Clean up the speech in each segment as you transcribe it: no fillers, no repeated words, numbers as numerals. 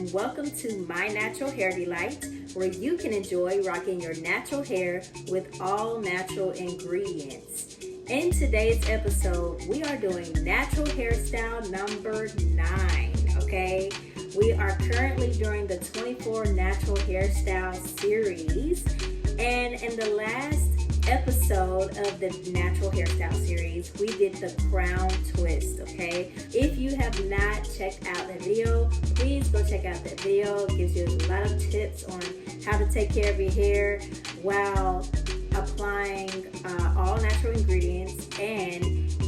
and welcome to My Natural Hair Delight, where you can enjoy rocking your natural hair with all natural ingredients. In today's episode, we are doing natural hairstyle number 9, okay? We are currently doing the 24 natural hairstyle series, and in the last episode of the natural hairstyle series, we did the crown twist, okay? If you have not checked out that video, please go check out that video. It gives you a lot of tips on how to take care of your hair while applying all natural ingredients, and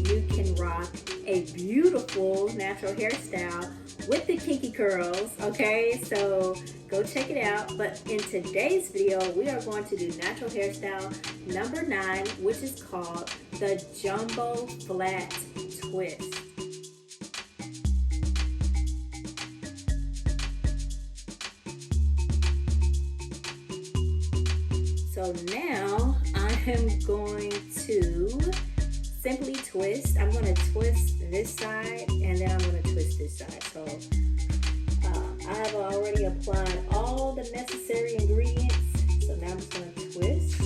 you can rock a beautiful natural hairstyle with the kinky curls, okay? So go check it out. But in today's video, we are going to do natural hairstyle number 9, which is called the jumbo flat twist. So now I am going to simply twist. I'm going to twist this side and then I'm going to twist this side. So I've already applied all the necessary ingredients. So now I'm just going to twist.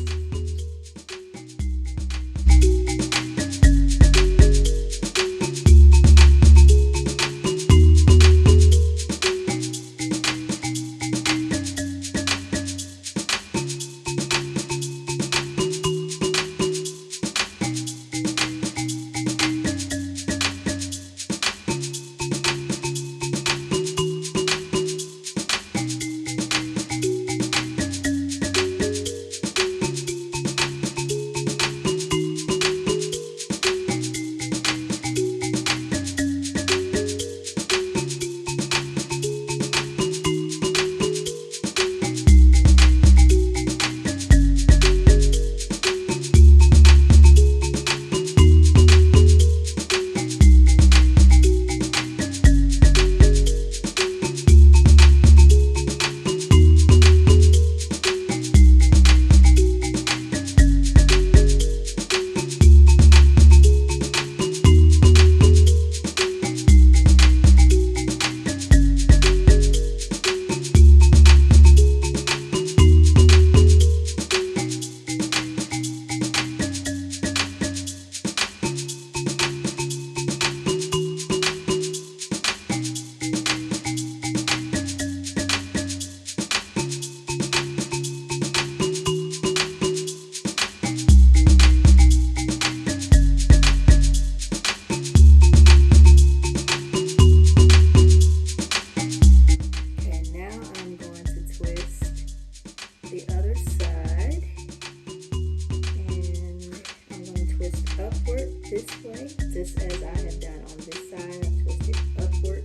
This way, just as I have done on this side, I've twisted upward.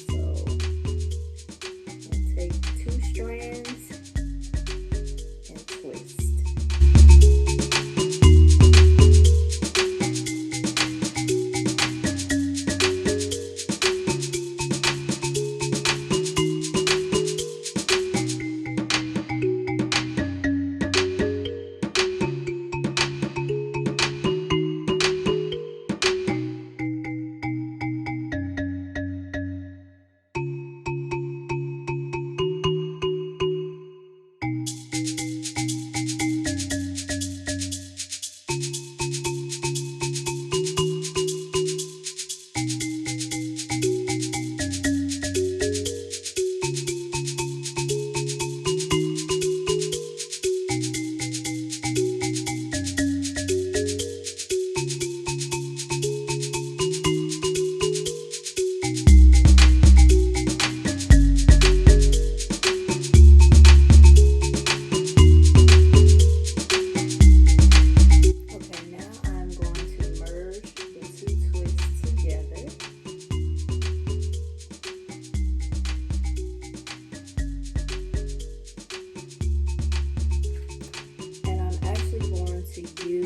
So I'll take 2 strands and twist.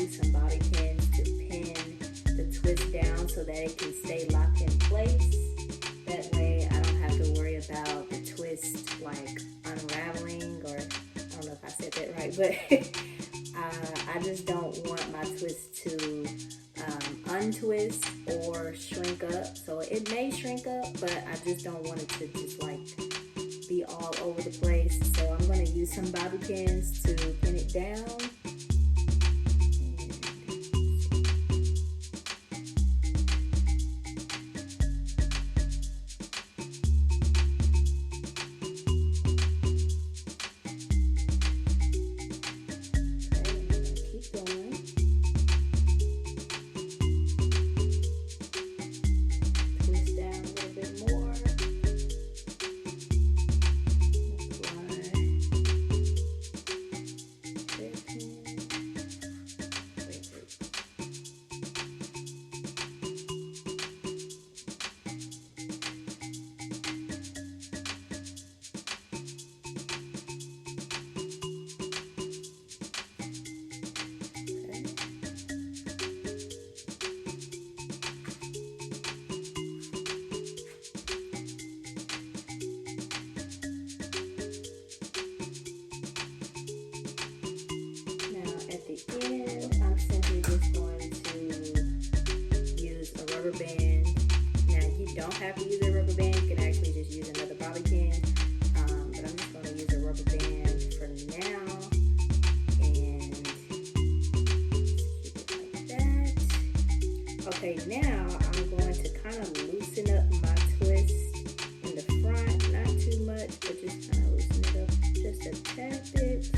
Some bobby pins to pin the twist down so that it can stay locked in place. That way I don't have to worry about the twist like unraveling, or I don't know if I said that right, but I just don't want my twist to untwist or shrink up. So it may shrink up, but I just don't want it to just like be all over the place. So I'm going to use some bobby pins to pin it down. I'm simply just going to use a rubber band. Now, you don't have to use a rubber band. You can actually just use another bobby pin. But I'm just going to use a rubber band for now. And keep it like that. Okay, now I'm going to kind of loosen up my twist in the front. Not too much, but just kind of loosen it up just a tad bit.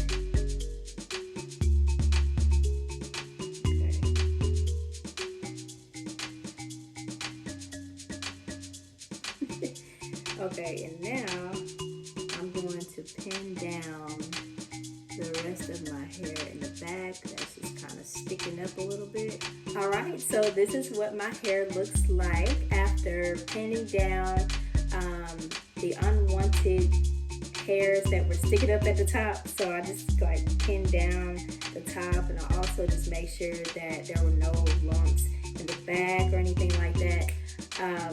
Okay, and now I'm going to pin down the rest of my hair in the back. That's just kind of sticking up a little bit. All right, so this is what my hair looks like after pinning down the unwanted hairs that were sticking up at the top. So I just like pinned down the top, and I also just make sure that there were no lumps in the back or anything like that.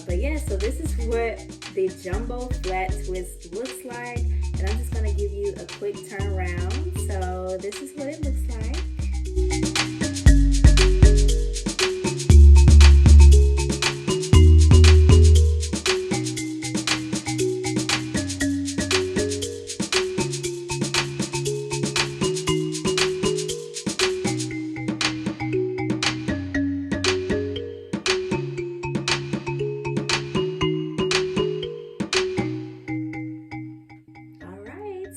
But yeah, so this is what the jumbo flat twist looks like, and I'm just going to give you a quick turnaround. So this is what it looks like.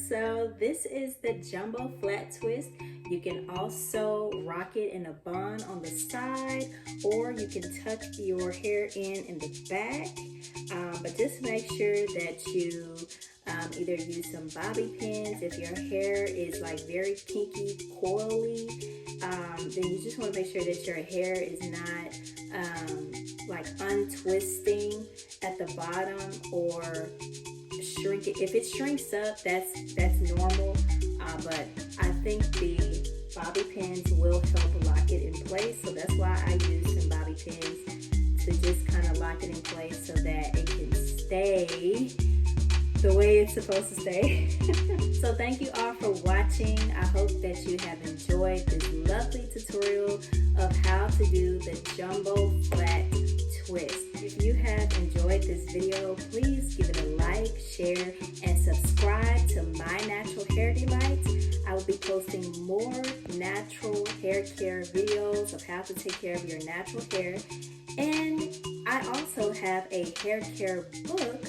So this is the jumbo flat twist. You can also rock it in a bun on the side, or you can tuck your hair in the back. But just make sure that you either use some bobby pins. If your hair is like very kinky, coily, then you just want to make sure that your hair is not like untwisting at the bottom or shrink it. If it shrinks up, that's normal, but I think the bobby pins will help lock it in place. So that's why I use some bobby pins to just kind of lock it in place so that it can stay the way it's supposed to stay. So thank you all for watching. I hope that you have enjoyed this lovely tutorial of how to do the jumbo flat twist. If you have enjoyed this video, please give it a like, share, and subscribe to My Natural Hair Delight. I will be posting more natural hair care videos of how to take care of your natural hair. And I also have a hair care book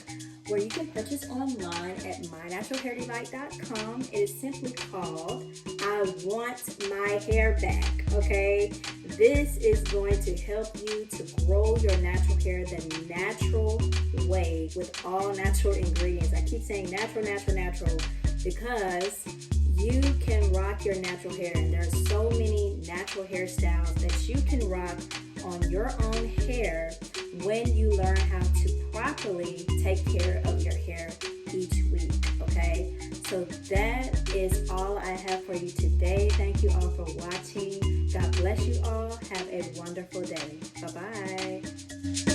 where you can purchase online at mynaturalhairdelight.com. It is simply called I Want My Hair Back, okay? This is going to help you to grow your natural hair the natural way with all natural ingredients. I keep saying natural, natural, natural because you can rock your natural hair, and there are so many natural hairstyles that you can rock on your own hair when you learn how to properly take care of your hair each week, okay? So that is all I have for you today. Thank you all for watching. God bless you all. Have a wonderful day. Bye-bye.